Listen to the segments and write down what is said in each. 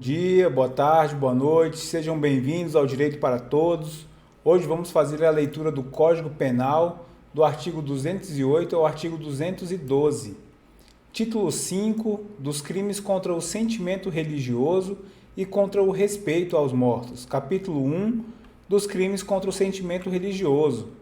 Dia, boa tarde, boa noite, sejam bem-vindos ao Direito para Todos. Hoje vamos fazer a leitura do Código Penal, do artigo 208 ao artigo 212. Título 5 dos crimes contra o sentimento religioso e contra o respeito aos mortos. Capítulo 1 dos crimes contra o sentimento religioso.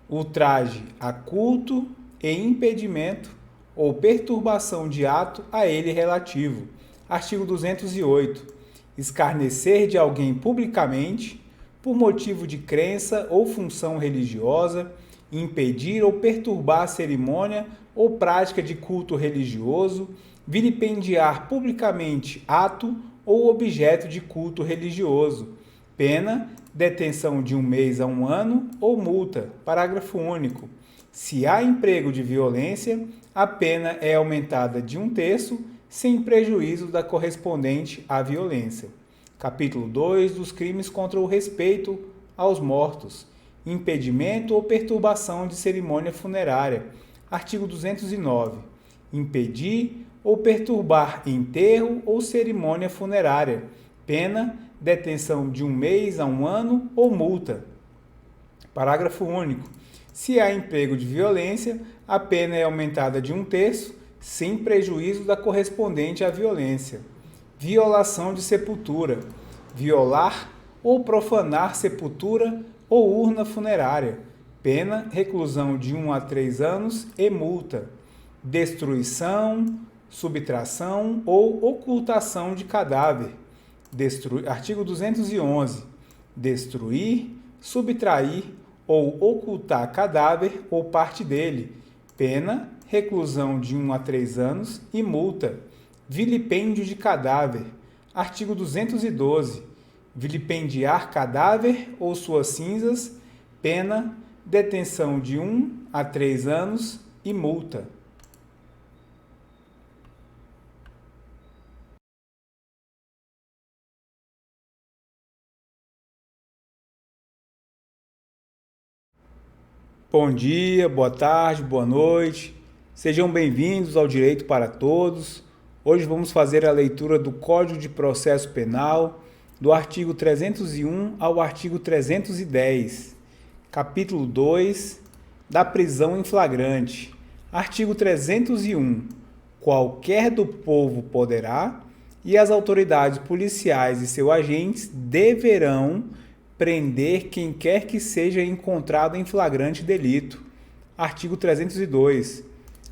Ultraje a culto e impedimento ou perturbação de ato a ele relativo. Artigo 208. Escarnecer de alguém publicamente, por motivo de crença ou função religiosa, impedir ou perturbar a cerimônia ou prática de culto religioso, vilipendiar publicamente ato ou objeto de culto religioso. Pena, detenção de 1 mês a 1 ano ou multa. Parágrafo único. Se há emprego de violência, a pena é aumentada de 1/3, sem prejuízo da correspondente à violência. Capítulo 2 dos crimes contra o respeito aos mortos. Impedimento ou perturbação de cerimônia funerária. Artigo 209. Impedir ou perturbar enterro ou cerimônia funerária. Pena, detenção de 1 mês a 1 ano ou multa. Parágrafo único. Se há emprego de violência, a pena é aumentada de 1/3, sem prejuízo da correspondente à violência. Violação de sepultura. Violar ou profanar sepultura ou urna funerária. Pena, reclusão de 1 a 3 anos e multa. Destruição, subtração ou ocultação de cadáver. Artigo 211. Destruir, subtrair ou ocultar cadáver ou parte dele. Pena, reclusão de 1 a 3 anos e multa. Vilipêndio de cadáver. Artigo 212. Vilipendiar cadáver ou suas cinzas. Pena, detenção de 1 a 3 anos e multa. Bom dia, boa tarde, boa noite. Sejam bem-vindos ao Direito para Todos. Hoje vamos fazer a leitura do Código de Processo Penal, do artigo 301 ao artigo 310. Capítulo 2 da prisão em flagrante. Artigo 301. Qualquer do povo poderá, e as autoridades policiais e seus agentes deverão prender quem quer que seja encontrado em flagrante delito. Artigo 302.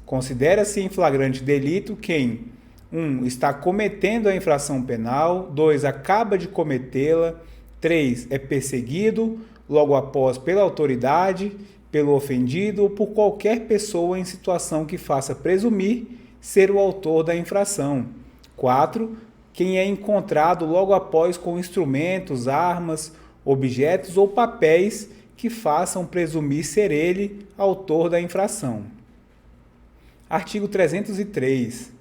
Considera-se em flagrante delito quem 1. Está cometendo a infração penal, 2. Acaba de cometê-la, 3. É perseguido logo após pela autoridade, pelo ofendido ou por qualquer pessoa em situação que faça presumir ser o autor da infração. 4. Quem é encontrado logo após com instrumentos, armas, objetos ou papéis que façam presumir ser ele autor da infração. Artigo 303.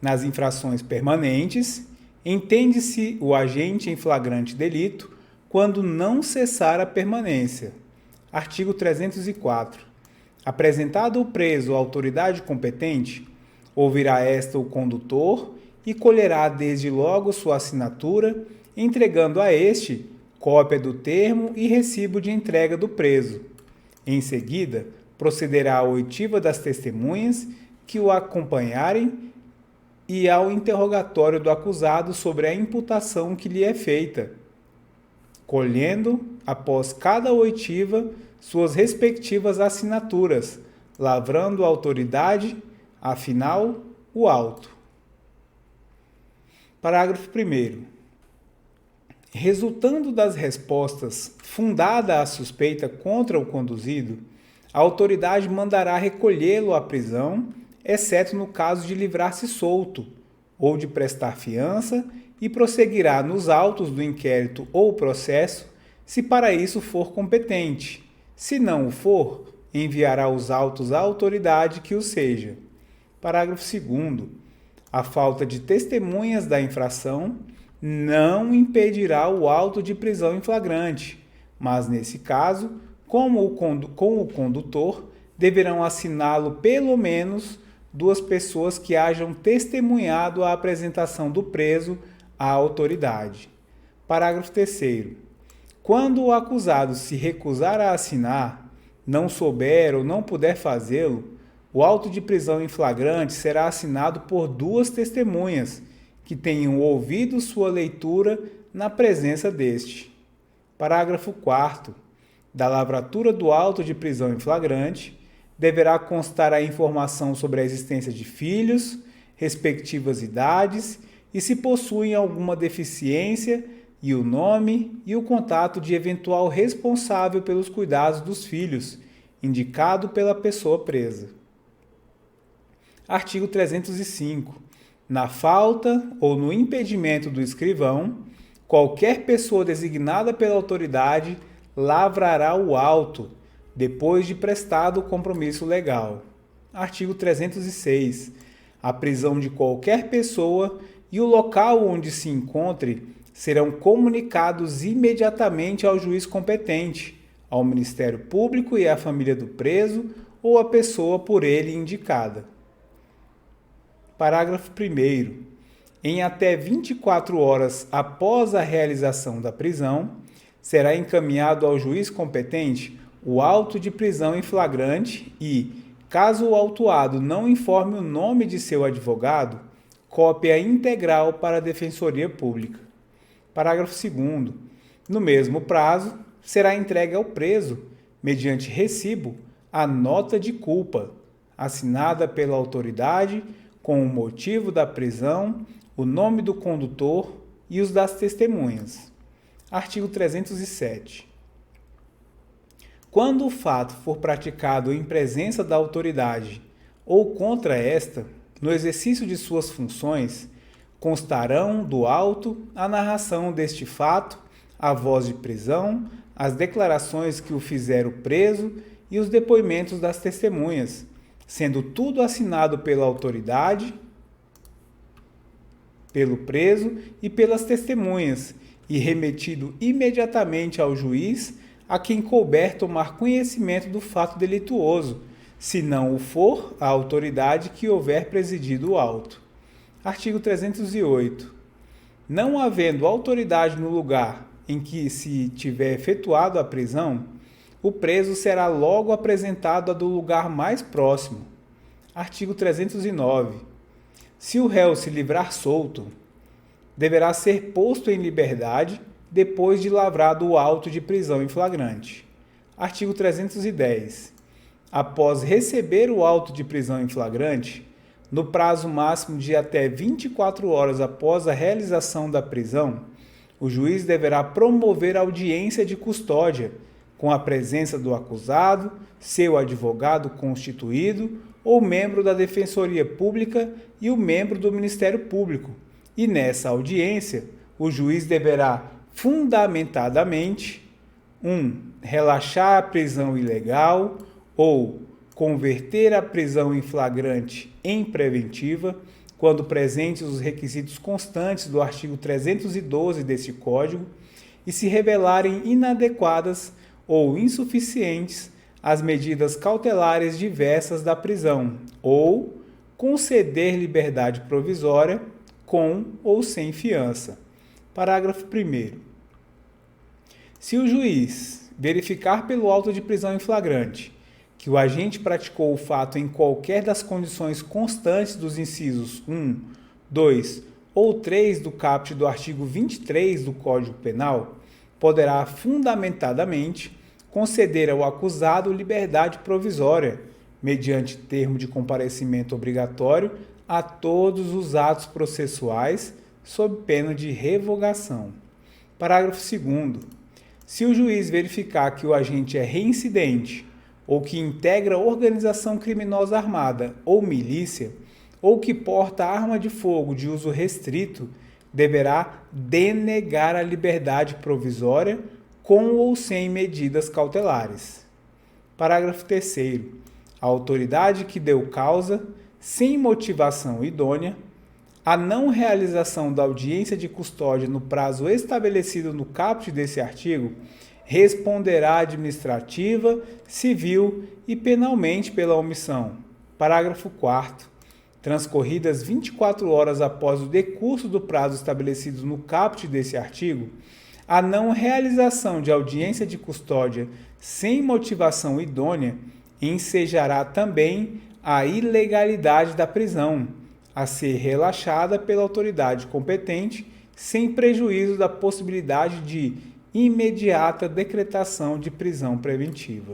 Nas infrações permanentes, entende-se o agente em flagrante delito quando não cessar a permanência. Artigo 304. Apresentado o preso à autoridade competente, ouvirá esta o condutor e colherá desde logo sua assinatura, entregando a este cópia do termo e recibo de entrega do preso. Em seguida, procederá à oitiva das testemunhas que o acompanharem e ao interrogatório do acusado sobre a imputação que lhe é feita, colhendo, após cada oitiva, suas respectivas assinaturas, lavrando a autoridade, afinal, o auto. Parágrafo 1º. Resultando das respostas fundada a suspeita contra o conduzido, a autoridade mandará recolhê-lo à prisão, exceto no caso de livrar-se solto ou de prestar fiança, e prosseguirá nos autos do inquérito ou processo, se para isso for competente. Se não o for, enviará os autos à autoridade que o seja. Parágrafo 2º. A falta de testemunhas da infração não impedirá o auto de prisão em flagrante, mas, nesse caso, com o condutor, deverão assiná-lo pelo menos 2 pessoas que hajam testemunhado a apresentação do preso à autoridade. Parágrafo 3º. Quando o acusado se recusar a assinar, não souber ou não puder fazê-lo, o auto de prisão em flagrante será assinado por 2 testemunhas, que tenham ouvido sua leitura na presença deste. Parágrafo 4º. Da lavratura do auto de prisão em flagrante, deverá constar a informação sobre a existência de filhos, respectivas idades e se possuem alguma deficiência, e o nome e o contato de eventual responsável pelos cuidados dos filhos, indicado pela pessoa presa. Artigo 305. Na falta ou no impedimento do escrivão, qualquer pessoa designada pela autoridade lavrará o auto, depois de prestado o compromisso legal. Artigo 306. A prisão de qualquer pessoa e o local onde se encontre serão comunicados imediatamente ao juiz competente, ao Ministério Público e à família do preso ou à pessoa por ele indicada. Parágrafo 1º. Em até 24 horas após a realização da prisão, será encaminhado ao juiz competente o auto de prisão em flagrante e, caso o autuado não informe o nome de seu advogado, cópia integral para a Defensoria Pública. Parágrafo 2º. No mesmo prazo, será entregue ao preso, mediante recibo, a nota de culpa, assinada pela autoridade com o motivo da prisão, o nome do condutor e os das testemunhas. Artigo 307. Quando o fato for praticado em presença da autoridade ou contra esta, no exercício de suas funções, constarão do auto a narração deste fato, a voz de prisão, as declarações que o fizeram preso e os depoimentos das testemunhas, sendo tudo assinado pela autoridade, pelo preso e pelas testemunhas, e remetido imediatamente ao juiz a quem couber tomar conhecimento do fato delituoso, se não o for a autoridade que houver presidido o auto. Artigo 308. Não havendo autoridade no lugar em que se tiver efetuado a prisão, o preso será logo apresentado a do lugar mais próximo. Artigo 309. Se o réu se livrar solto, deverá ser posto em liberdade depois de lavrado o auto de prisão em flagrante. Artigo 310. Após receber o auto de prisão em flagrante, no prazo máximo de até 24 horas após a realização da prisão, o juiz deverá promover audiência de custódia, com a presença do acusado, seu advogado constituído ou membro da Defensoria Pública e o membro do Ministério Público. E nessa audiência, o juiz deverá fundamentadamente 1. Relaxar a prisão ilegal ou converter a prisão em flagrante em preventiva, quando presentes os requisitos constantes do artigo 312 deste Código, e se revelarem inadequadas ou insuficientes as medidas cautelares diversas da prisão, ou conceder liberdade provisória com ou sem fiança. Parágrafo 1º. Se o juiz verificar pelo auto de prisão em flagrante que o agente praticou o fato em qualquer das condições constantes dos incisos 1, 2 ou 3 do caput do artigo 23 do Código Penal, poderá fundamentadamente conceder ao acusado liberdade provisória, mediante termo de comparecimento obrigatório a todos os atos processuais, sob pena de revogação. Parágrafo 2º. Se o juiz verificar que o agente é reincidente ou que integra organização criminosa armada ou milícia, ou que porta arma de fogo de uso restrito, deverá denegar a liberdade provisória com ou sem medidas cautelares. Parágrafo 3º. A autoridade que deu causa, sem motivação idônea, a não realização da audiência de custódia no prazo estabelecido no caput desse artigo, responderá administrativa, civil e penalmente pela omissão. Parágrafo 4º. transcorridas 24 horas após o decurso do prazo estabelecido no caput desse artigo, a não realização de audiência de custódia sem motivação idônea ensejará também a ilegalidade da prisão, a ser relaxada pela autoridade competente, sem prejuízo da possibilidade de imediata decretação de prisão preventiva.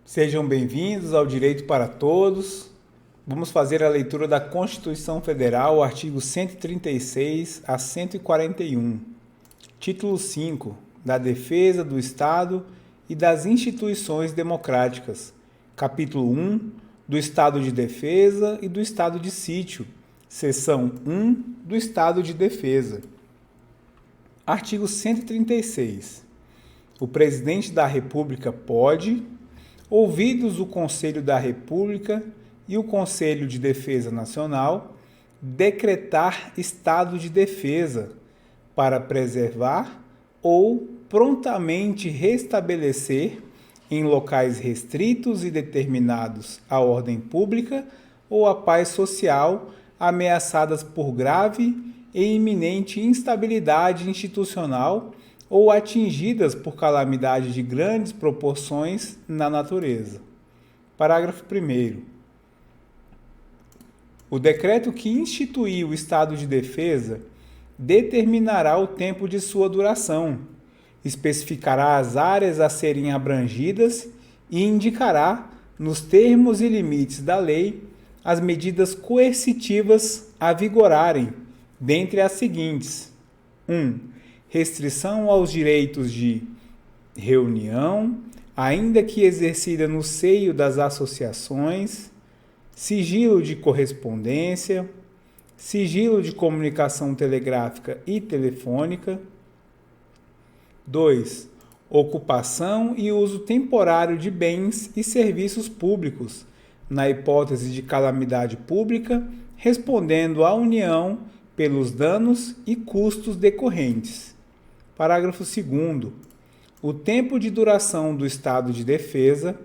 Sejam bem-vindos ao Direito para Todos. Vamos fazer a leitura da Constituição Federal, artigo 136 a 141. Título 5. Da Defesa do Estado e das Instituições Democráticas. Capítulo 1. Do Estado de Defesa e do Estado de Sítio. Seção 1. Do Estado de Defesa. Artigo 136. O Presidente da República pode, ouvidos o Conselho da República e o Conselho de Defesa Nacional, decretar estado de defesa para preservar ou prontamente restabelecer em locais restritos e determinados a ordem pública ou a paz social ameaçadas por grave e iminente instabilidade institucional ou atingidas por calamidade de grandes proporções na natureza. Parágrafo 1º. O decreto que instituiu o estado de defesa determinará o tempo de sua duração, especificará as áreas a serem abrangidas e indicará, nos termos e limites da lei, as medidas coercitivas a vigorarem, dentre as seguintes: 1. Restrição aos direitos de reunião, ainda que exercida no seio das associações, sigilo de correspondência, sigilo de comunicação telegráfica e telefônica. 2. Ocupação e uso temporário de bens e serviços públicos, na hipótese de calamidade pública, respondendo à União pelos danos e custos decorrentes. Parágrafo 2º. O tempo de duração do estado de defesa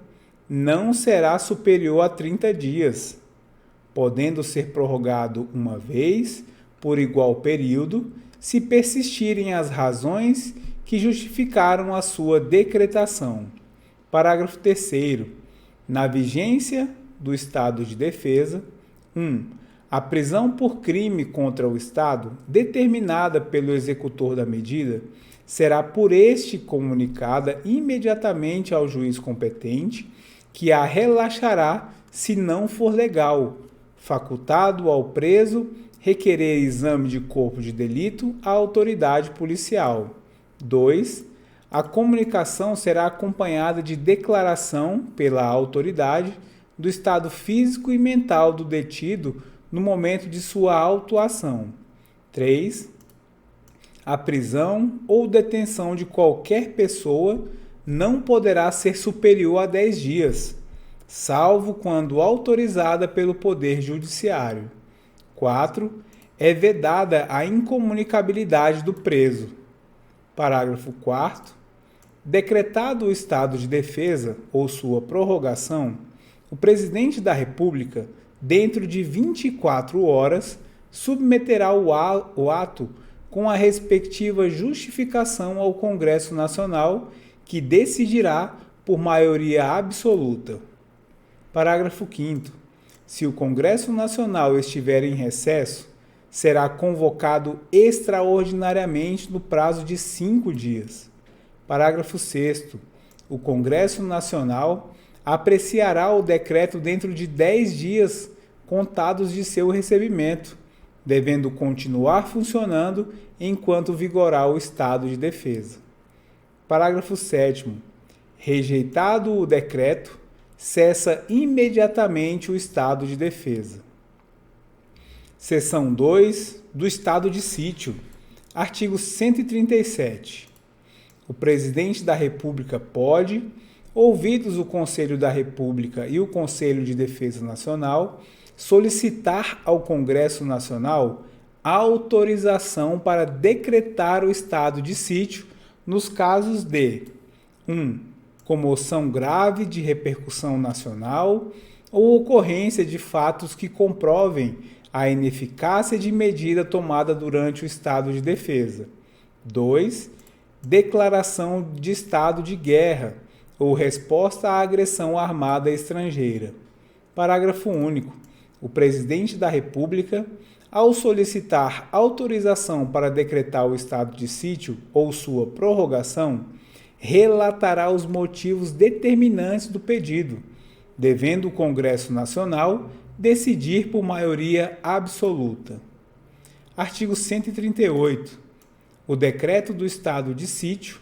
não será superior a 30 dias, podendo ser prorrogado uma vez, por igual período, se persistirem as razões que justificaram a sua decretação. Parágrafo 3º. Na vigência do estado de defesa, 1. A prisão por crime contra o Estado, determinada pelo executor da medida, será por este comunicada imediatamente ao juiz competente, que a relaxará se não for legal, facultado ao preso requerer exame de corpo de delito à autoridade policial. 2. A comunicação será acompanhada de declaração pela autoridade do estado físico e mental do detido no momento de sua autuação. 3. A prisão ou detenção de qualquer pessoa não poderá ser superior a 10 dias, salvo quando autorizada pelo Poder Judiciário. 4. É vedada a incomunicabilidade do preso. Parágrafo 4º. Decretado o estado de defesa ou sua prorrogação, o Presidente da República, dentro de 24 horas, submeterá o ato com a respectiva justificação ao Congresso Nacional, que decidirá por maioria absoluta. Parágrafo 5º. Se o Congresso Nacional estiver em recesso, será convocado extraordinariamente no prazo de 5 dias. Parágrafo 6º. O Congresso Nacional apreciará o decreto dentro de 10 dias contados de seu recebimento, devendo continuar funcionando enquanto vigorar o estado de defesa. Parágrafo 7º. Rejeitado o decreto, cessa imediatamente o estado de defesa. Seção 2 do Estado de Sítio. Artigo 137. O Presidente da República pode, ouvidos o Conselho da República e o Conselho de Defesa Nacional, solicitar ao Congresso Nacional autorização para decretar o estado de sítio nos casos de 1. Comoção grave de repercussão nacional ou ocorrência de fatos que comprovem a ineficácia de medida tomada durante o estado de defesa. 2. Declaração de estado de guerra ou resposta à agressão armada estrangeira. Parágrafo único. O Presidente da República, ao solicitar autorização para decretar o estado de sítio ou sua prorrogação, relatará os motivos determinantes do pedido, devendo o Congresso Nacional decidir por maioria absoluta. Artigo 138. O decreto do estado de sítio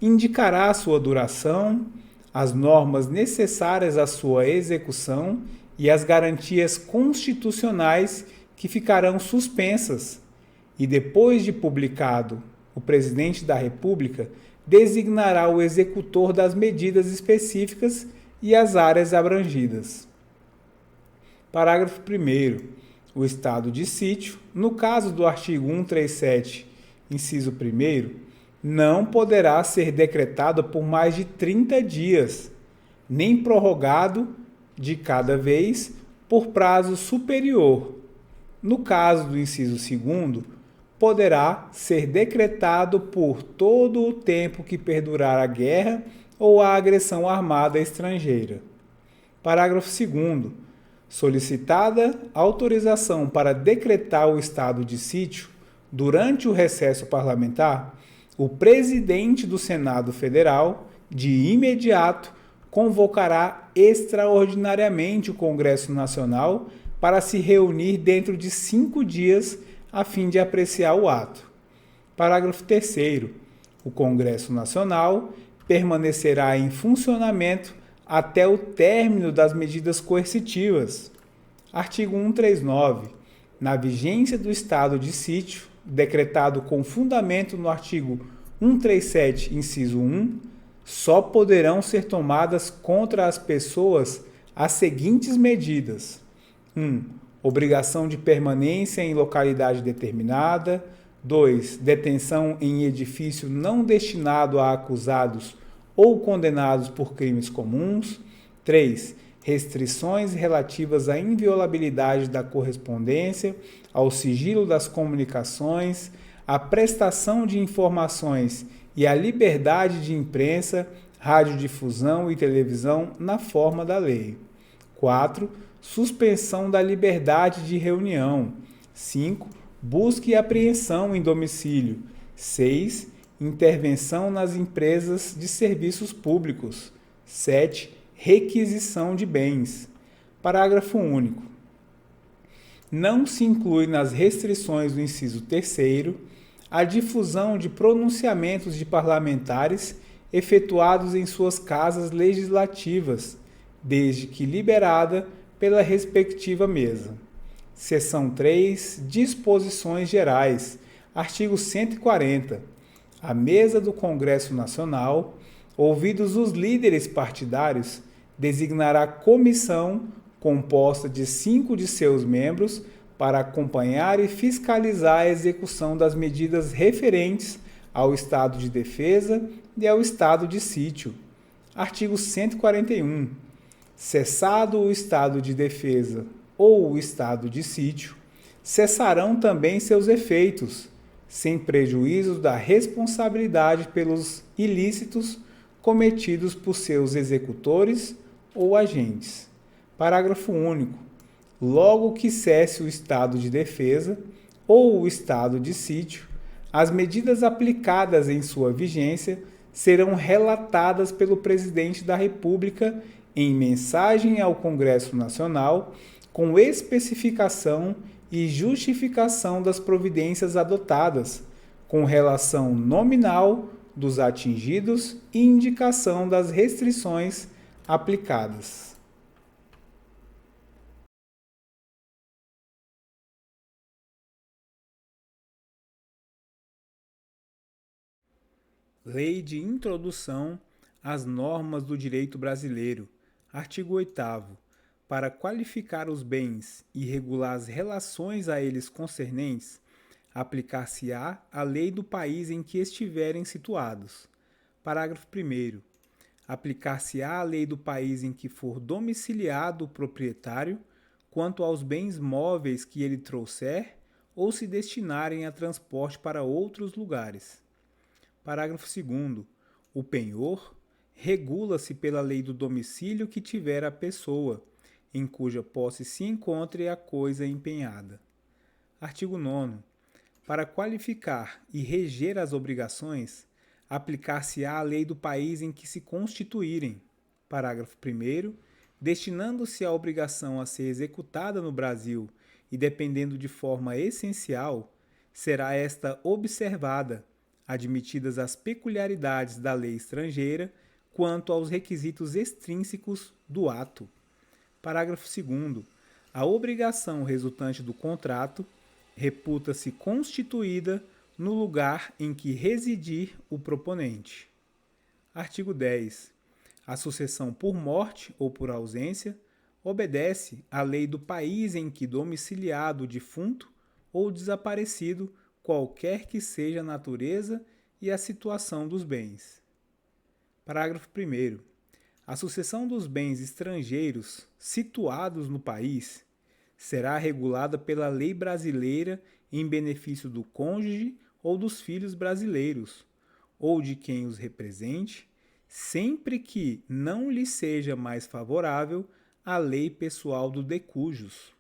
indicará a sua duração, as normas necessárias à sua execução e as garantias constitucionais que ficarão suspensas, e depois de publicado, o Presidente da República designará o executor das medidas específicas e as áreas abrangidas. Parágrafo 1º. O estado de sítio, no caso do artigo 137, inciso 1º, não poderá ser decretado por mais de 30 dias, nem prorrogado de cada vez por prazo superior. No caso do inciso 2º, poderá ser decretado por todo o tempo que perdurar a guerra ou a agressão armada estrangeira. Parágrafo 2º. Solicitada autorização para decretar o estado de sítio durante o recesso parlamentar, o presidente do Senado Federal, de imediato, convocará extraordinariamente o Congresso Nacional para se reunir dentro de 5 dias a fim de apreciar o ato. Parágrafo 3º. O Congresso Nacional permanecerá em funcionamento até o término das medidas coercitivas. Artigo 139. Na vigência do estado de sítio, decretado com fundamento no artigo 137, inciso 1, só poderão ser tomadas contra as pessoas as seguintes medidas: 1. Obrigação de permanência em localidade determinada. 2. Detenção em edifício não destinado a acusados ou condenados por crimes comuns. 3. Restrições relativas à inviolabilidade da correspondência, ao sigilo das comunicações, à prestação de informações e à liberdade de imprensa, radiodifusão e televisão na forma da lei. 4. Suspensão da liberdade de reunião. 5. Busca e apreensão em domicílio. 6. Intervenção nas empresas de serviços públicos. 7. Requisição de bens. Parágrafo único. Não se inclui nas restrições do inciso 3º a difusão de pronunciamentos de parlamentares efetuados em suas casas legislativas, desde que liberada pela respectiva mesa. Seção 3. Disposições gerais. Artigo 140. A mesa do Congresso Nacional, ouvidos os líderes partidários, designará comissão composta de 5 de seus membros para acompanhar e fiscalizar a execução das medidas referentes ao estado de defesa e ao estado de sítio. Artigo 141. Cessado o estado de defesa ou o estado de sítio, cessarão também seus efeitos, sem prejuízo da responsabilidade pelos ilícitos cometidos por seus executores ou agentes. Parágrafo único. Logo que cesse o estado de defesa ou o estado de sítio, as medidas aplicadas em sua vigência serão relatadas pelo Presidente da República em mensagem ao Congresso Nacional, com especificação e justificação das providências adotadas, com relação nominal dos atingidos e indicação das restrições aplicadas. Lei de Introdução às Normas do Direito Brasileiro. Artigo 8º. Para qualificar os bens e regular as relações a eles concernentes, Aplicar-se-á a lei do país em que estiverem situados. Parágrafo 1º. Aplicar-se-á a lei do país em que for domiciliado o proprietário, quanto aos bens móveis que ele trouxer ou se destinarem a transporte para outros lugares. Parágrafo 2º. O penhor regula-se pela lei do domicílio que tiver a pessoa, em cuja posse se encontre a coisa empenhada. Artigo 9º. Para qualificar e reger as obrigações, aplicar-se-á a lei do país em que se constituírem. Parágrafo 1º. Destinando-se a obrigação a ser executada no Brasil e dependendo de forma essencial, será esta observada, admitidas as peculiaridades da lei estrangeira quanto aos requisitos extrínsecos do ato. Parágrafo 2º. A obrigação resultante do contrato reputa-se constituída no lugar em que residir o proponente. Artigo 10. A sucessão por morte ou por ausência obedece à lei do país em que domiciliado o defunto ou desaparecido, qualquer que seja a natureza e a situação dos bens. Parágrafo 1º. A sucessão dos bens estrangeiros situados no país será regulada pela lei brasileira em benefício do cônjuge ou dos filhos brasileiros, ou de quem os represente, sempre que não lhe seja mais favorável a lei pessoal do decujus.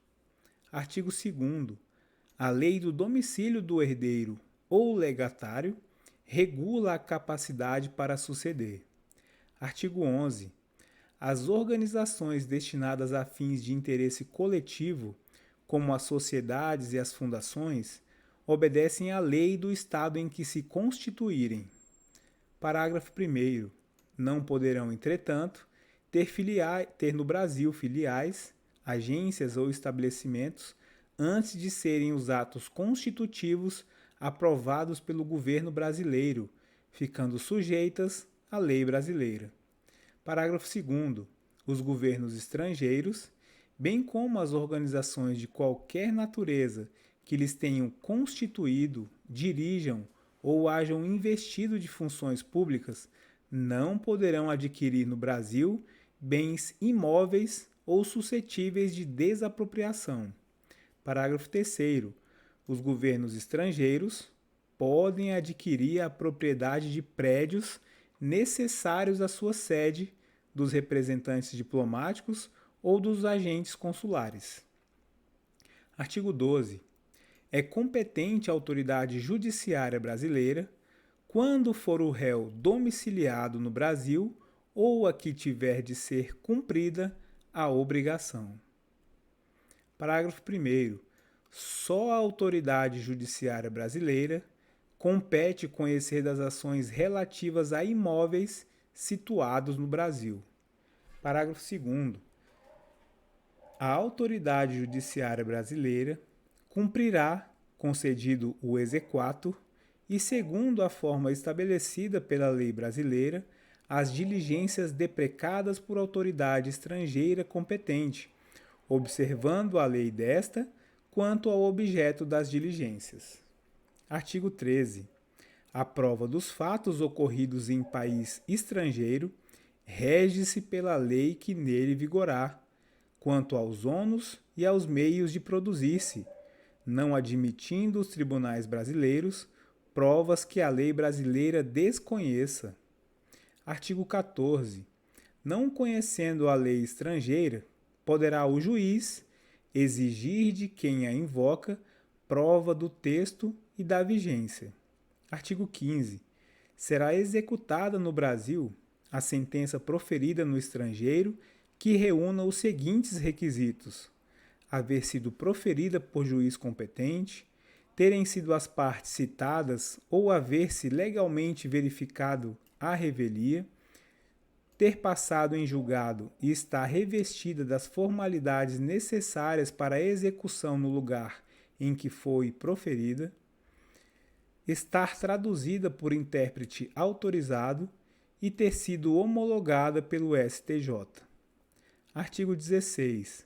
Artigo 2º. A lei do domicílio do herdeiro ou legatário regula a capacidade para suceder. Artigo 11. As organizações destinadas a fins de interesse coletivo, como as sociedades e as fundações, obedecem à lei do Estado em que se constituírem. Parágrafo 1º. Não poderão, entretanto, ter no Brasil filiais, agências ou estabelecimentos antes de serem os atos constitutivos aprovados pelo governo brasileiro, ficando sujeitas à lei brasileira. Parágrafo 2º. Os governos estrangeiros, bem como as organizações de qualquer natureza que lhes tenham constituído, dirijam ou hajam investido de funções públicas, não poderão adquirir no Brasil bens imóveis ou suscetíveis de desapropriação. Parágrafo 3º. Os governos estrangeiros podem adquirir a propriedade de prédios necessários à sua sede, dos representantes diplomáticos ou dos agentes consulares. Artigo 12. É competente a autoridade judiciária brasileira, quando for o réu domiciliado no Brasil ou a que tiver de ser cumprida a obrigação. Parágrafo 1º. Só a autoridade judiciária brasileira compete conhecer das ações relativas a imóveis situados no Brasil. Parágrafo 2º. A autoridade judiciária brasileira cumprirá, concedido o exequatur, e segundo a forma estabelecida pela lei brasileira, as diligências deprecadas por autoridade estrangeira competente, observando a lei desta quanto ao objeto das diligências. Artigo 13. A prova dos fatos ocorridos em país estrangeiro rege-se pela lei que nele vigorar, quanto aos ônus e aos meios de produzir-se, não admitindo os tribunais brasileiros provas que a lei brasileira desconheça. Artigo 14. Não conhecendo a lei estrangeira, poderá o juiz exigir de quem a invoca prova do texto e da vigência. Artigo 15. Será executada no Brasil a sentença proferida no estrangeiro que reúna os seguintes requisitos: haver sido proferida por juiz competente, terem sido as partes citadas ou haver-se legalmente verificado a revelia, ter passado em julgado e estar revestida das formalidades necessárias para a execução no lugar em que foi proferida, estar traduzida por intérprete autorizado e ter sido homologada pelo STJ. Artigo 16.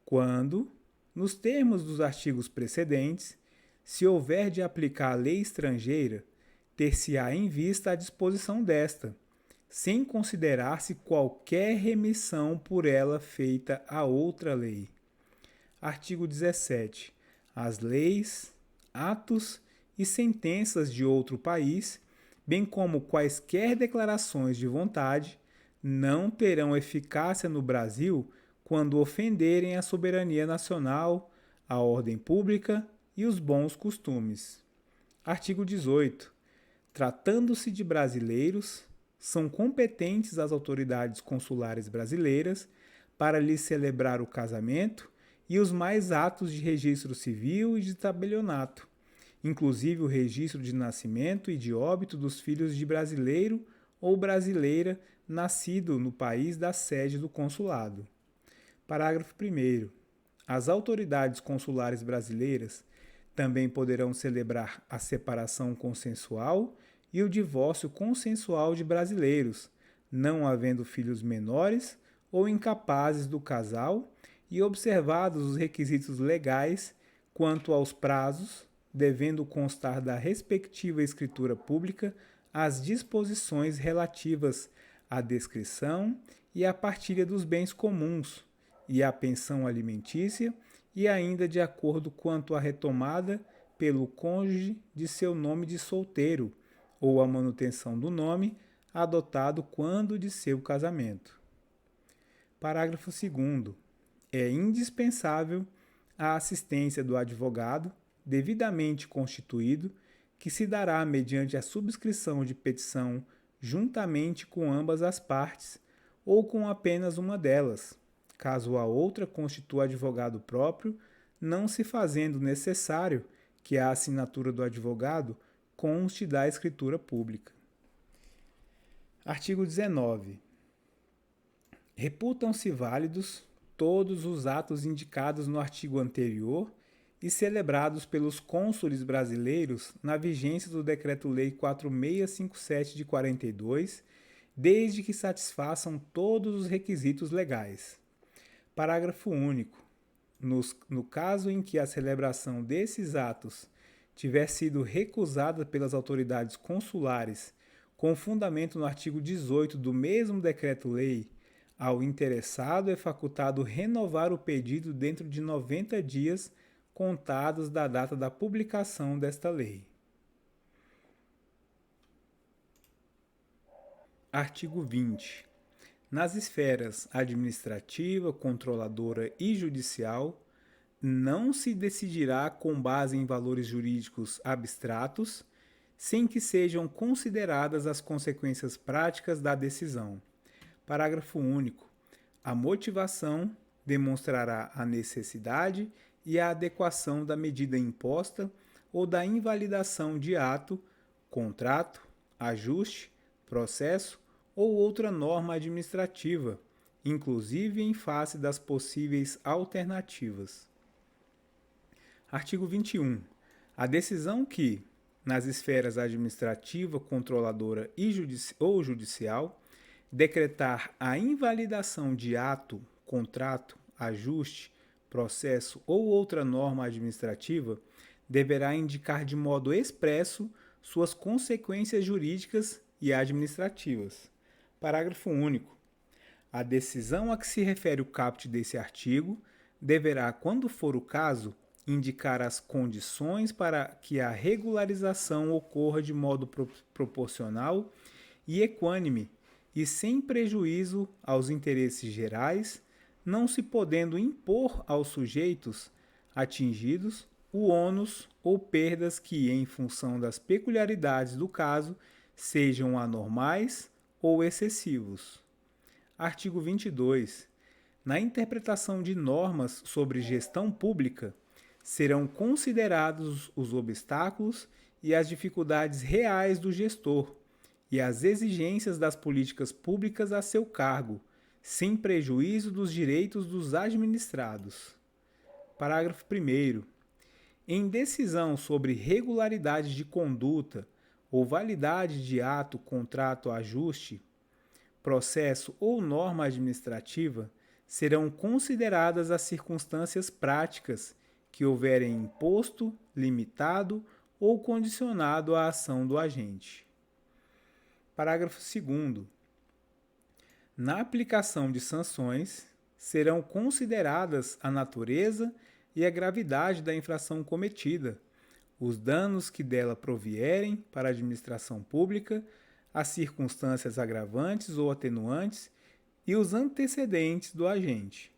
Quando, nos termos dos artigos precedentes, Se houver de aplicar a lei estrangeira, ter-se-á em vista a disposição desta, sem considerar-se qualquer remissão por ela feita a outra lei. Artigo 17. As leis, atos e sentenças de outro país, bem como quaisquer declarações de vontade, não terão eficácia no Brasil quando ofenderem a soberania nacional, a ordem pública e os bons costumes. Artigo 18. Tratando-se de brasileiros, são competentes as autoridades consulares brasileiras para lhes celebrar o casamento e os mais atos de registro civil e de tabelionato, inclusive o registro de nascimento e de óbito dos filhos de brasileiro ou brasileira nascido no país da sede do consulado. Parágrafo 1º. As autoridades consulares brasileiras também poderão celebrar a separação consensual e o divórcio consensual de brasileiros, não havendo filhos menores ou incapazes do casal e observados os requisitos legais quanto aos prazos, devendo constar da respectiva escritura pública as disposições relativas à descrição e à partilha dos bens comuns e à pensão alimentícia e ainda de acordo quanto à retomada pelo cônjuge de seu nome de solteiro ou a manutenção do nome adotado quando de seu casamento. Parágrafo 2º. É indispensável a assistência do advogado, devidamente constituído, que se dará mediante a subscrição de petição juntamente com ambas as partes ou com apenas uma delas, caso a outra constitua advogado próprio, não se fazendo necessário que a assinatura do advogado conste da escritura pública. Artigo 19. Reputam-se válidos todos os atos indicados no artigo anterior e celebrados pelos cônsules brasileiros na vigência do Decreto-Lei 4657 de 42, desde que satisfaçam todos os requisitos legais. Parágrafo único. No caso em que a celebração desses atos tiver sido recusada pelas autoridades consulares, com fundamento no artigo 18 do mesmo Decreto-Lei, ao interessado é facultado renovar o pedido dentro de 90 dias contados da data da publicação desta lei. Artigo 20. Nas esferas administrativa, controladora e judicial, não se decidirá com base em valores jurídicos abstratos, sem que sejam consideradas as consequências práticas da decisão. Parágrafo único. A motivação demonstrará a necessidade e a adequação da medida imposta ou da invalidação de ato, contrato, ajuste, processo ou outra norma administrativa, inclusive em face das possíveis alternativas. Artigo 21. A decisão que, nas esferas administrativa, controladora ou judicial, decretar a invalidação de ato, contrato, ajuste, processo ou outra norma administrativa, deverá indicar de modo expresso suas consequências jurídicas e administrativas. Parágrafo único. A decisão a que se refere o caput desse artigo deverá, quando for o caso, indicar as condições para que a regularização ocorra de modo proporcional e equânime e sem prejuízo aos interesses gerais, não se podendo impor aos sujeitos atingidos o ônus ou perdas que, em função das peculiaridades do caso, sejam anormais ou excessivos. Artigo 22. Na interpretação de normas sobre gestão pública, serão considerados os obstáculos e as dificuldades reais do gestor e as exigências das políticas públicas a seu cargo, sem prejuízo dos direitos dos administrados. Parágrafo 1º. Em decisão sobre regularidade de conduta ou validade de ato, contrato, ajuste, processo ou norma administrativa, serão consideradas as circunstâncias práticas que houverem imposto, limitado ou condicionado a ação do agente. Parágrafo 2º. Na aplicação de sanções, serão consideradas a natureza e a gravidade da infração cometida, os danos que dela provierem para a administração pública, as circunstâncias agravantes ou atenuantes e os antecedentes do agente.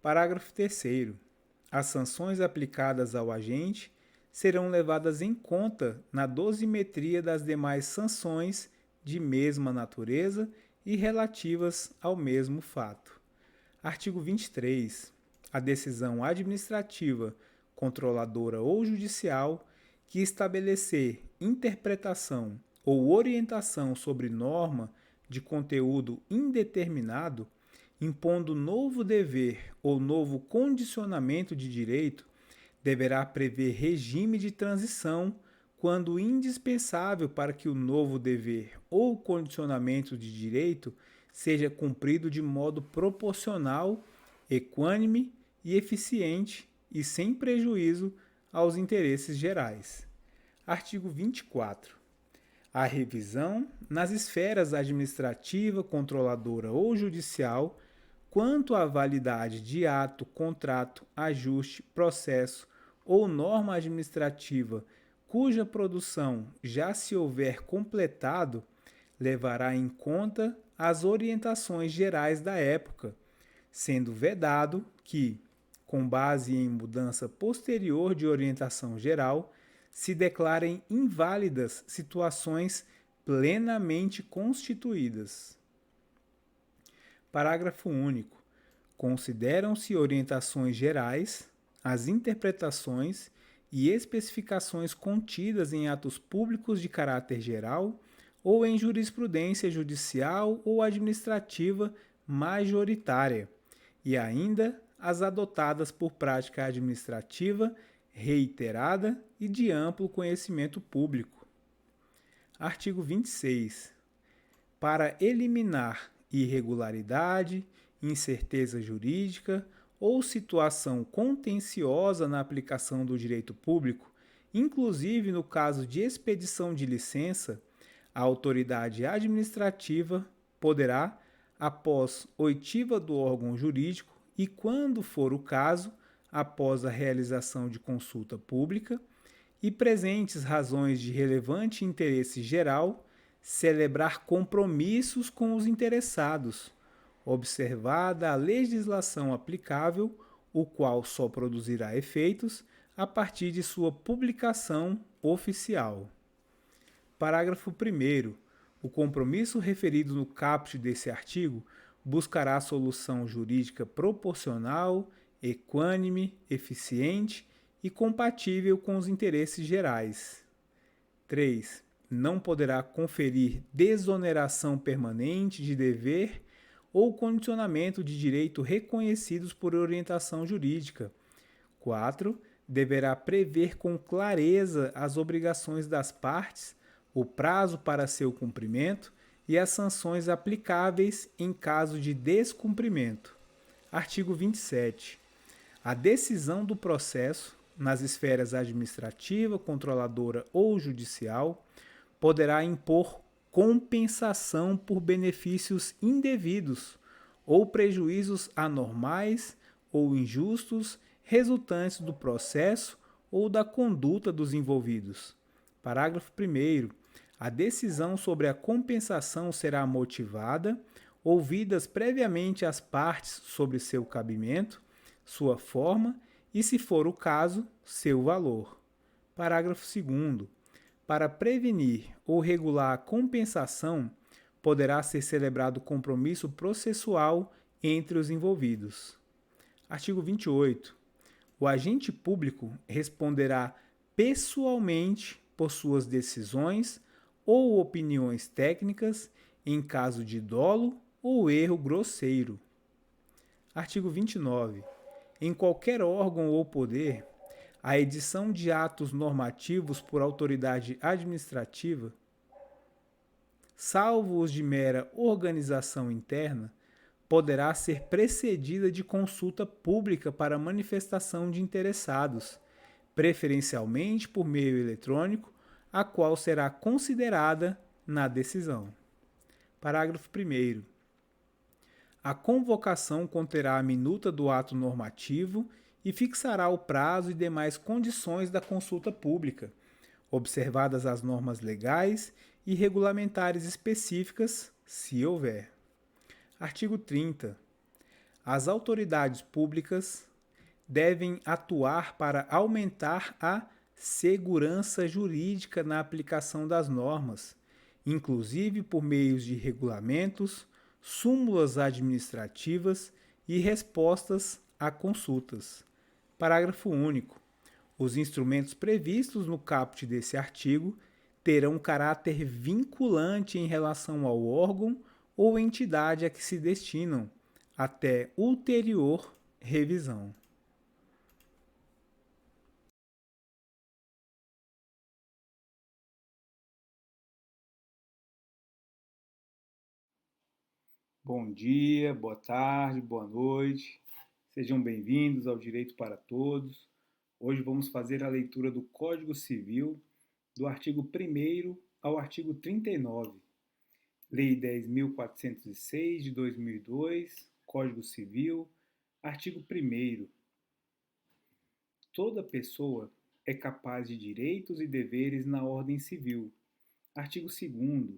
Parágrafo 3º. As sanções aplicadas ao agente serão levadas em conta na dosimetria das demais sanções de mesma natureza e relativas ao mesmo fato. Artigo 23. A decisão administrativa, controladora ou judicial que estabelecer interpretação ou orientação sobre norma de conteúdo indeterminado, impondo novo dever ou novo condicionamento de direito, deverá prever regime de transição quando indispensável para que o novo dever ou condicionamento de direito seja cumprido de modo proporcional, equânime e eficiente e sem prejuízo aos interesses gerais. Artigo 24. A revisão nas esferas administrativa, controladora ou judicial, quanto à validade de ato, contrato, ajuste, processo ou norma administrativa cuja produção já se houver completado, levará em conta as orientações gerais da época, sendo vedado que, com base em mudança posterior de orientação geral, se declarem inválidas situações plenamente constituídas. Parágrafo único. Consideram-se orientações gerais as interpretações e especificações contidas em atos públicos de caráter geral ou em jurisprudência judicial ou administrativa majoritária, e ainda as adotadas por prática administrativa reiterada e de amplo conhecimento público. Artigo 26. Para eliminar irregularidade, incerteza jurídica ou situação contenciosa na aplicação do direito público, inclusive no caso de expedição de licença, a autoridade administrativa poderá, após oitiva do órgão jurídico e, quando for o caso, após a realização de consulta pública e presentes razões de relevante interesse geral, celebrar compromissos com os interessados, observada a legislação aplicável, o qual só produzirá efeitos a partir de sua publicação oficial. Parágrafo 1º. O compromisso referido no caput desse artigo buscará solução jurídica proporcional, equânime, eficiente e compatível com os interesses gerais. 3. Não poderá conferir desoneração permanente de dever ou condicionamento de direito reconhecidos por orientação jurídica. 4. Deverá prever com clareza as obrigações das partes, o prazo para seu cumprimento e as sanções aplicáveis em caso de descumprimento. Artigo 27. A decisão do processo, nas esferas administrativa, controladora ou judicial, poderá impor compensação por benefícios indevidos ou prejuízos anormais ou injustos resultantes do processo ou da conduta dos envolvidos. Parágrafo 1º. A decisão sobre a compensação será motivada, ouvidas previamente as partes sobre seu cabimento, sua forma e, se for o caso, seu valor. Parágrafo 2º. Para prevenir ou regular a compensação, poderá ser celebrado compromisso processual entre os envolvidos. Artigo 28. O agente público responderá pessoalmente por suas decisões ou opiniões técnicas em caso de dolo ou erro grosseiro. Artigo 29. Em qualquer órgão ou poder, a edição de atos normativos por autoridade administrativa, salvo os de mera organização interna, poderá ser precedida de consulta pública para manifestação de interessados, preferencialmente por meio eletrônico, a qual será considerada na decisão. Parágrafo 1º. A convocação conterá a minuta do ato normativo e fixará o prazo e demais condições da consulta pública, observadas as normas legais e regulamentares específicas, se houver. Artigo 30. As autoridades públicas devem atuar para aumentar a segurança jurídica na aplicação das normas, inclusive por meios de regulamentos, súmulas administrativas e respostas a consultas. Parágrafo único. Os instrumentos previstos no caput desse artigo terão caráter vinculante em relação ao órgão ou entidade a que se destinam, até ulterior revisão. Bom dia, boa tarde, boa noite. Sejam bem-vindos ao Direito para Todos. Hoje vamos fazer a leitura do Código Civil, do artigo 1º ao artigo 39. Lei 10.406 de 2002, Código Civil, artigo 1º. Toda pessoa é capaz de direitos e deveres na ordem civil. Artigo 2º.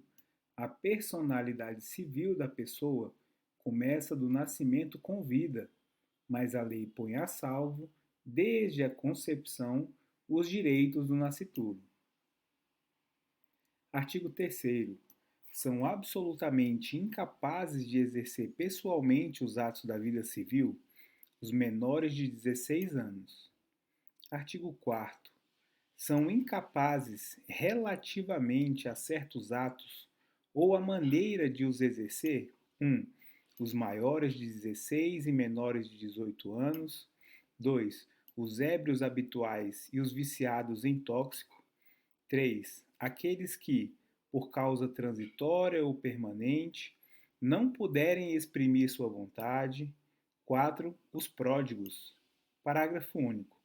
A personalidade civil da pessoa começa do nascimento com vida, mas a lei põe a salvo, desde a concepção, os direitos do nascituro. Artigo 3º. São absolutamente incapazes de exercer pessoalmente os atos da vida civil os menores de 16 anos. Artigo 4º. São incapazes, relativamente a certos atos ou a maneira de os exercer, 1. Os maiores de 16 e menores de 18 anos. 2. Os ébrios habituais e os viciados em tóxico. 3. Aqueles que, por causa transitória ou permanente, não puderem exprimir sua vontade. 4. Os pródigos. Parágrafo único.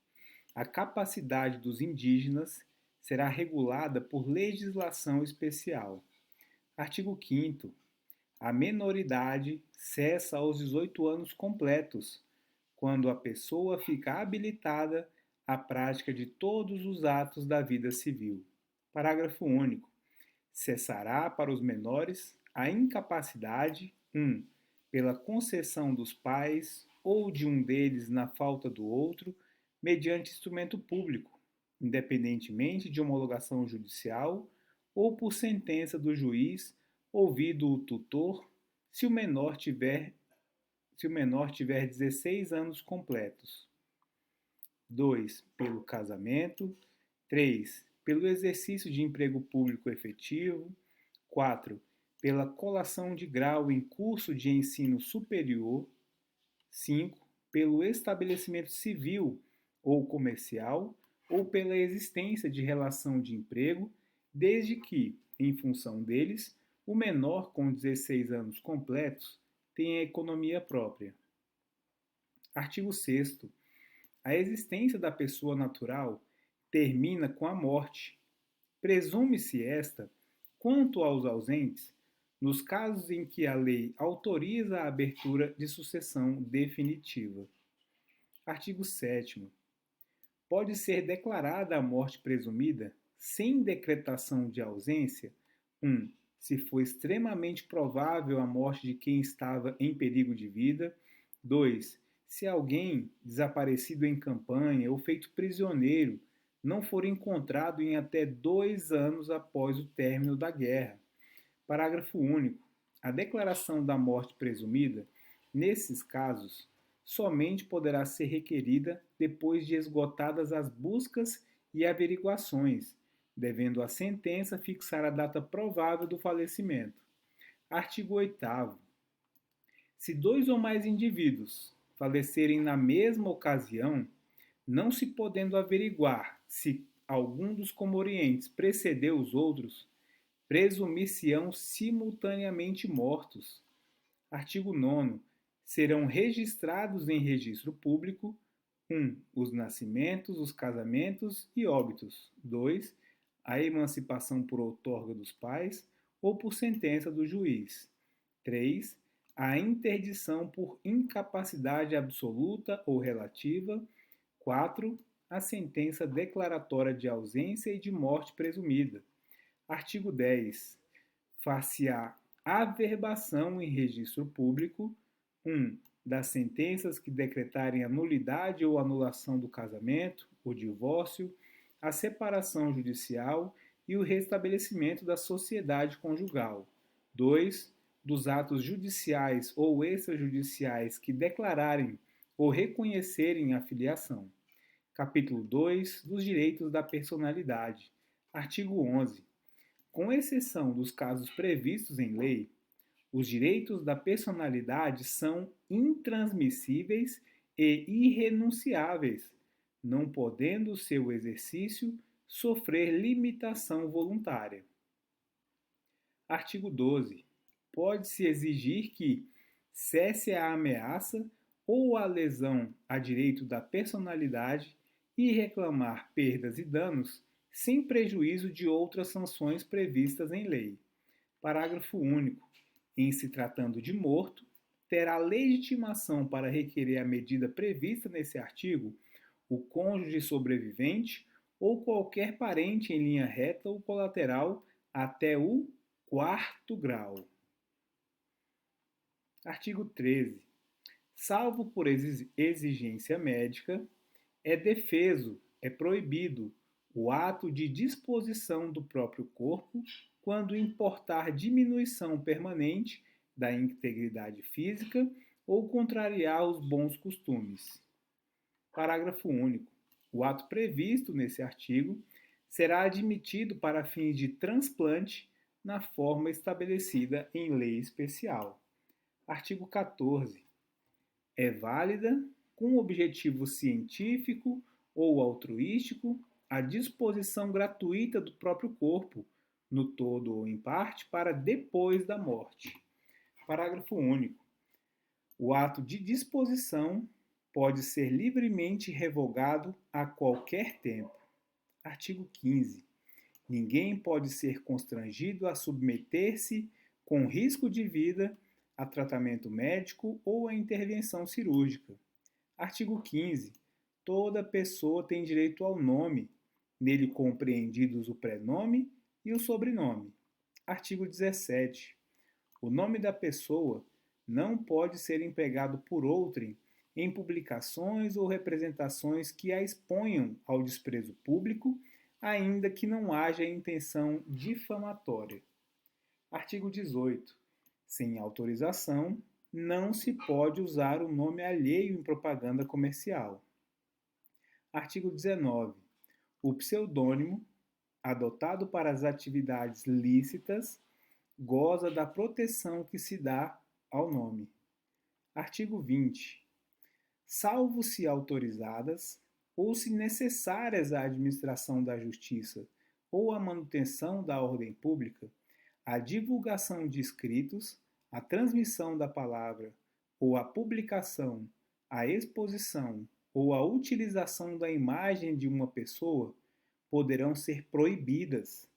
A capacidade dos indígenas será regulada por legislação especial. Artigo 5º. A menoridade cessa aos 18 anos completos, quando a pessoa fica habilitada à prática de todos os atos da vida civil. Parágrafo único. Cessará para os menores a incapacidade, 1. Pela concessão dos pais ou de um deles na falta do outro, mediante instrumento público, independentemente de homologação judicial ou por sentença do juiz, ouvido o tutor, se o menor tiver 16 anos completos. 2. Pelo casamento. 3. Pelo exercício de emprego público efetivo. 4. Pela colação de grau em curso de ensino superior. 5. Pelo estabelecimento civil ou comercial ou pela existência de relação de emprego, desde que, em função deles, o menor com 16 anos completos tenha economia própria. Artigo 6º. A existência da pessoa natural termina com a morte. Presume-se esta, quanto aos ausentes, nos casos em que a lei autoriza a abertura de sucessão definitiva. Artigo 7º. Pode ser declarada a morte presumida sem decretação de ausência, 1. Se for extremamente provável a morte de quem estava em perigo de vida. 2. Se alguém desaparecido em campanha ou feito prisioneiro não for encontrado em até 2 anos após o término da guerra. Parágrafo único. A declaração da morte presumida, nesses casos, somente poderá ser requerida depois de esgotadas as buscas e averiguações, devendo a sentença fixar a data provável do falecimento. Artigo 8º. Se 2 ou mais indivíduos falecerem na mesma ocasião, não se podendo averiguar se algum dos comorientes precedeu os outros, presumir-se-ão simultaneamente mortos. Artigo 9º. serão registrados em registro público: 1. Os nascimentos, os casamentos e óbitos. 2. A emancipação por outorga dos pais ou por sentença do juiz. 3. A interdição por incapacidade absoluta ou relativa. 4. A sentença declaratória de ausência e de morte presumida. Artigo 10. Far-se-á averbação em registro público: 1. Das sentenças que decretarem a nulidade ou anulação do casamento, o divórcio, a separação judicial e o restabelecimento da sociedade conjugal. 2. Dos atos judiciais ou extrajudiciais que declararem ou reconhecerem a filiação. Capítulo 2. Dos direitos da personalidade. Artigo 11. Com exceção dos casos previstos em lei, os direitos da personalidade são intransmissíveis e irrenunciáveis, não podendo seu exercício sofrer limitação voluntária. Artigo 12. Pode-se exigir que cesse a ameaça ou a lesão a direito da personalidade e reclamar perdas e danos sem prejuízo de outras sanções previstas em lei. Parágrafo único. Em se tratando de morto, terá legitimação para requerer a medida prevista nesse artigo o cônjuge sobrevivente ou qualquer parente em linha reta ou colateral até o 4º grau. Artigo 13. Salvo por exigência médica, é defeso, é proibido o ato de disposição do próprio corpo quando importar diminuição permanente da integridade física ou contrariar os bons costumes. Parágrafo único. O ato previsto nesse artigo será admitido para fins de transplante na forma estabelecida em lei especial. Artigo 14. É válida, com objetivo científico ou altruístico, a disposição gratuita do próprio corpo, no todo ou em parte, para depois da morte. Parágrafo único. O ato de disposição pode ser livremente revogado a qualquer tempo. Artigo 15. Ninguém pode ser constrangido a submeter-se, com risco de vida, a tratamento médico ou a intervenção cirúrgica. Artigo 15. Toda pessoa tem direito ao nome, nele compreendidos o prenome e o sobrenome. Artigo 17. O nome da pessoa não pode ser empregado por outrem em publicações ou representações que a exponham ao desprezo público, ainda que não haja intenção difamatória. Artigo 18. Sem autorização, não se pode usar o nome alheio em propaganda comercial. Artigo 19. O pseudônimo, adotado para as atividades lícitas, goza da proteção que se dá ao nome. Artigo 20. Salvo se autorizadas, ou se necessárias à administração da justiça ou à manutenção da ordem pública, a divulgação de escritos, a transmissão da palavra, ou a publicação, a exposição ou a utilização da imagem de uma pessoa poderão ser proibidas,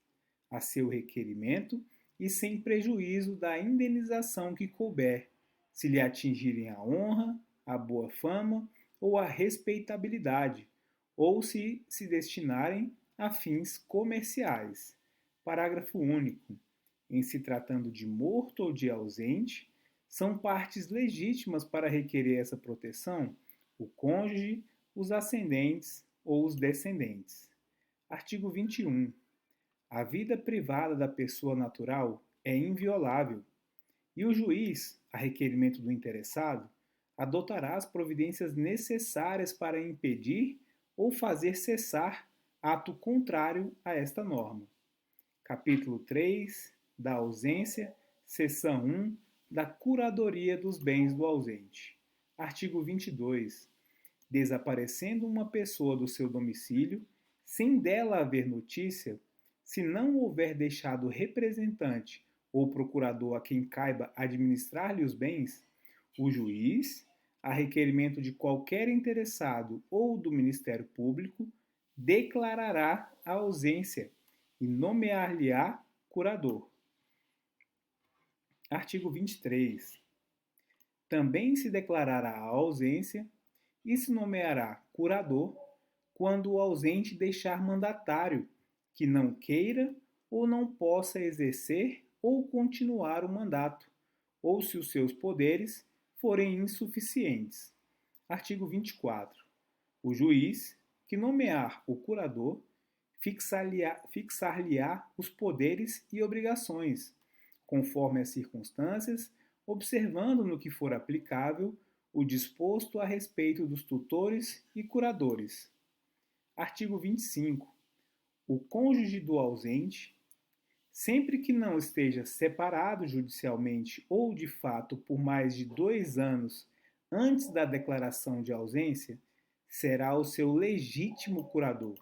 a seu requerimento e sem prejuízo da indenização que couber, se lhe atingirem a honra, a boa fama ou a respeitabilidade, ou se destinarem a fins comerciais. Parágrafo único. Em se tratando de morto ou de ausente, são partes legítimas para requerer essa proteção o cônjuge, os ascendentes ou os descendentes. Artigo 21. A vida privada da pessoa natural é inviolável e o juiz, a requerimento do interessado, adotará as providências necessárias para impedir ou fazer cessar ato contrário a esta norma. Capítulo 3 da ausência, seção 1 da curadoria dos bens do ausente. Artigo 22. Desaparecendo uma pessoa do seu domicílio, sem dela haver notícia, se não houver deixado representante ou procurador a quem caiba administrar-lhe os bens, O juiz, a requerimento de qualquer interessado ou do Ministério Público, declarará a ausência e nomear-lhe-á curador. Artigo 23. Também se declarará a ausência e se nomeará curador quando o ausente deixar mandatário que não queira ou não possa exercer ou continuar o mandato, ou se os seus poderes forem insuficientes. Artigo 24. O juiz, que nomear o curador, fixar-lhe-á os poderes e obrigações, conforme as circunstâncias, observando no que for aplicável o disposto a respeito dos tutores e curadores. Artigo 25. O cônjuge do ausente, sempre que não esteja separado judicialmente ou de fato por mais de 2 anos antes da declaração de ausência, será o seu legítimo curador.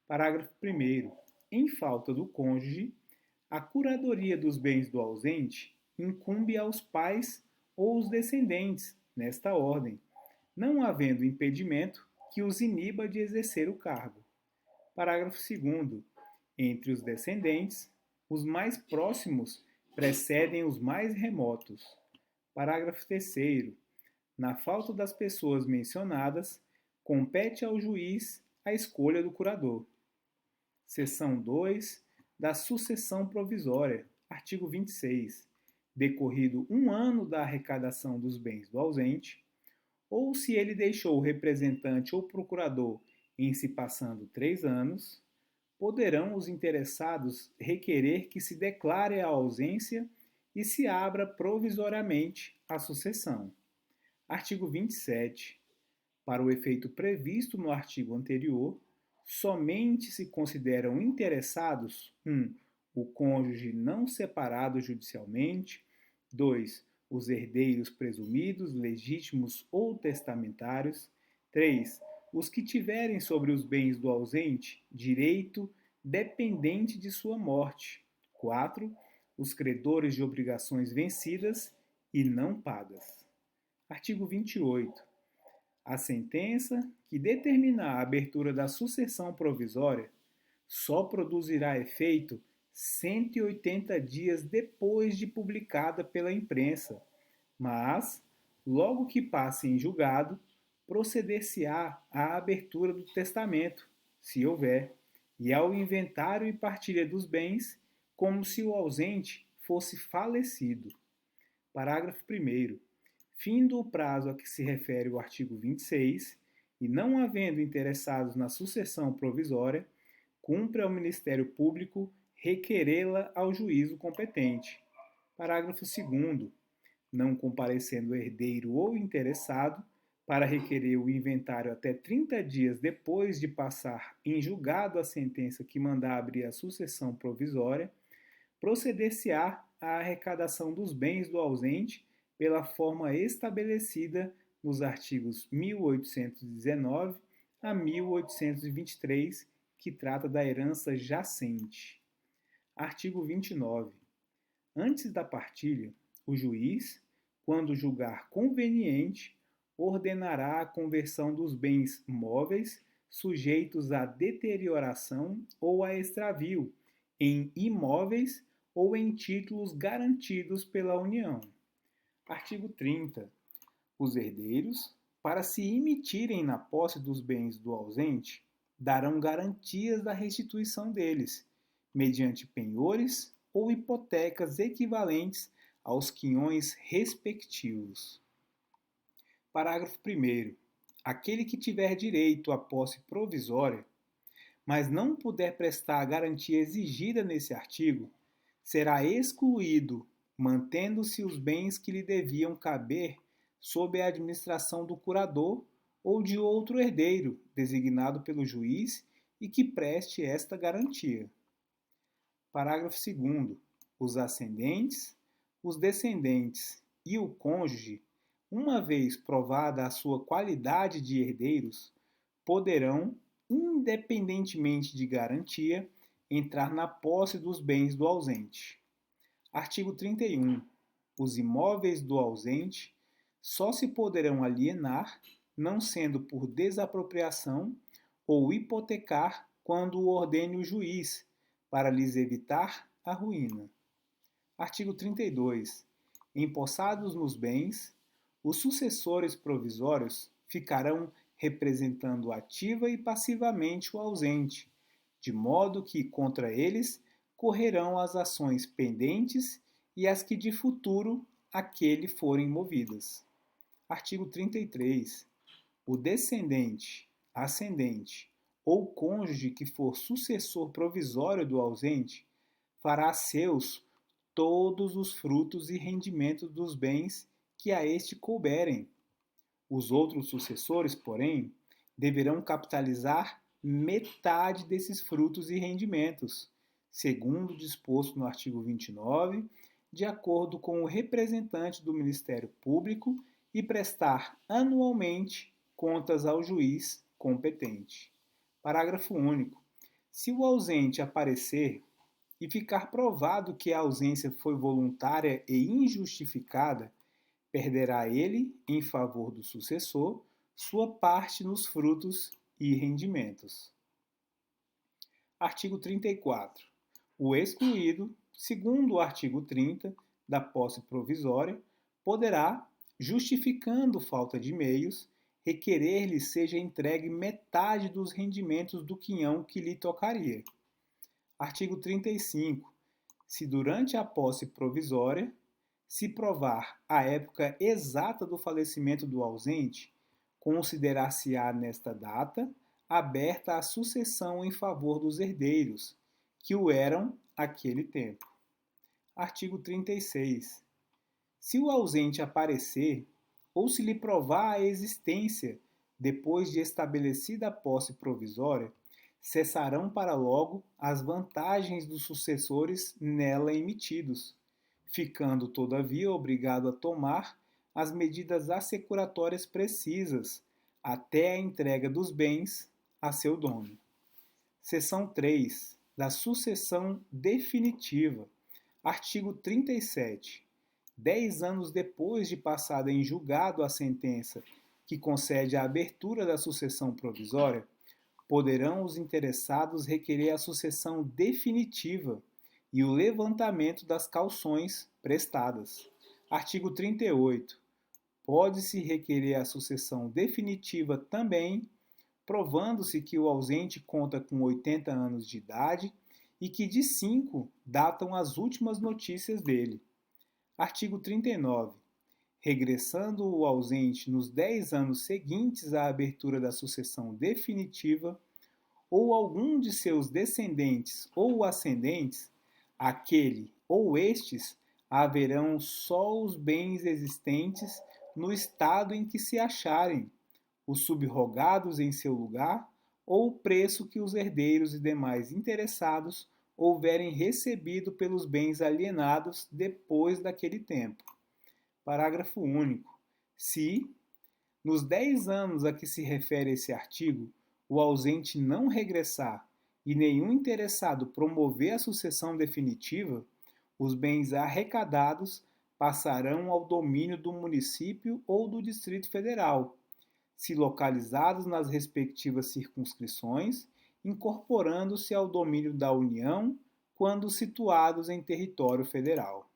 Parágrafo 1º. Em falta do cônjuge, a curadoria dos bens do ausente incumbe aos pais ou os descendentes, nesta ordem, não havendo impedimento que os iniba de exercer o cargo. Parágrafo 2º. Entre os descendentes, os mais próximos precedem os mais remotos. Parágrafo 3º. Na falta das pessoas mencionadas, compete ao juiz a escolha do curador. Seção 2 da sucessão provisória. Artigo 26. Decorrido 1 ano da arrecadação dos bens do ausente, ou se ele deixou o representante ou procurador em se passando 3 anos, poderão os interessados requerer que se declare a ausência e se abra provisoriamente a sucessão. Artigo 27. Para o efeito previsto no artigo anterior, somente se consideram interessados 1. O cônjuge não separado judicialmente, 2. Os herdeiros presumidos, legítimos ou testamentários, 3. Os que tiverem sobre os bens do ausente direito dependente de sua morte, 4. Os credores de obrigações vencidas e não pagas. Artigo 28. A sentença que determinar a abertura da sucessão provisória só produzirá efeito 180 dias depois de publicada pela imprensa, mas, logo que passe em julgado, proceder-se-á à abertura do testamento, se houver, e ao inventário e partilha dos bens, como se o ausente fosse falecido. Parágrafo 1º. Findo o prazo a que se refere o artigo 26, e não havendo interessados na sucessão provisória, cumpre ao Ministério Público requerê-la ao juízo competente. Parágrafo 2º. Não comparecendo herdeiro ou interessado, para requerer o inventário até 30 dias depois de passar em julgado a sentença que mandar abrir a sucessão provisória, proceder-se-á à arrecadação dos bens do ausente pela forma estabelecida nos artigos 1819 a 1823, que trata da herança jacente. Artigo 29. Antes da partilha, o juiz, quando julgar conveniente, ordenará a conversão dos bens móveis sujeitos à deterioração ou a extravio em imóveis ou em títulos garantidos pela União. Artigo 30. Os herdeiros, para se emitirem na posse dos bens do ausente, darão garantias da restituição deles, mediante penhores ou hipotecas equivalentes aos quinhões respectivos. Parágrafo 1º. Aquele que tiver direito à posse provisória, mas não puder prestar a garantia exigida nesse artigo, será excluído, mantendo-se os bens que lhe deviam caber sob a administração do curador ou de outro herdeiro designado pelo juiz e que preste esta garantia. Parágrafo 2º. Os ascendentes, os descendentes e o cônjuge, uma vez provada a sua qualidade de herdeiros, poderão, independentemente de garantia, entrar na posse dos bens do ausente. Artigo 31. Os imóveis do ausente só se poderão alienar, não sendo por desapropriação ou hipotecar quando o ordene o juiz, para lhes evitar a ruína. Artigo 32. Empossados nos bens, os sucessores provisórios ficarão representando ativa e passivamente o ausente, de modo que contra eles correrão as ações pendentes e as que de futuro aquele forem movidas. Artigo 33. O descendente, ascendente ou cônjuge que for sucessor provisório do ausente fará seus todos os frutos e rendimentos dos bens que a este couberem. Os outros sucessores, porém, deverão capitalizar metade desses frutos e rendimentos, segundo disposto no artigo 29, de acordo com o representante do Ministério Público e prestar anualmente contas ao juiz competente. Parágrafo único. Se o ausente aparecer e ficar provado que a ausência foi voluntária e injustificada, perderá ele, em favor do sucessor, sua parte nos frutos e rendimentos. Artigo 34. O excluído, segundo o artigo 30 da posse provisória, poderá, justificando falta de meios, requerer-lhe seja entregue metade dos rendimentos do quinhão que lhe tocaria. Artigo 35. Se durante a posse provisória se provar a época exata do falecimento do ausente, considerar-se-á nesta data aberta a sucessão em favor dos herdeiros, que o eram aquele tempo. Artigo 36. Se o ausente aparecer, ou se lhe provar a existência depois de estabelecida a posse provisória, cessarão para logo as vantagens dos sucessores nela emitidos, ficando, todavia, obrigado a tomar as medidas assecuratórias precisas até a entrega dos bens a seu dono. Seção 3. Da sucessão definitiva. Artigo 37. 10 anos depois de passada em julgado a sentença que concede a abertura da sucessão provisória, poderão os interessados requerer a sucessão definitiva e o levantamento das cauções prestadas. Artigo 38. Pode-se requerer a sucessão definitiva também, provando-se que o ausente conta com 80 anos de idade e que de 5 datam as últimas notícias dele. Artigo 39. Regressando o ausente nos 10 anos seguintes à abertura da sucessão definitiva, ou algum de seus descendentes ou ascendentes, aquele ou estes haverão só os bens existentes no estado em que se acharem, os subrogados em seu lugar, ou o preço que os herdeiros e demais interessados houverem recebido pelos bens alienados depois daquele tempo. Parágrafo único. Se, nos 10 anos a que se refere esse artigo, o ausente não regressar e nenhum interessado promover a sucessão definitiva, os bens arrecadados passarão ao domínio do município ou do Distrito Federal, se localizados nas respectivas circunscrições, incorporando-se ao domínio da União quando situados em território federal.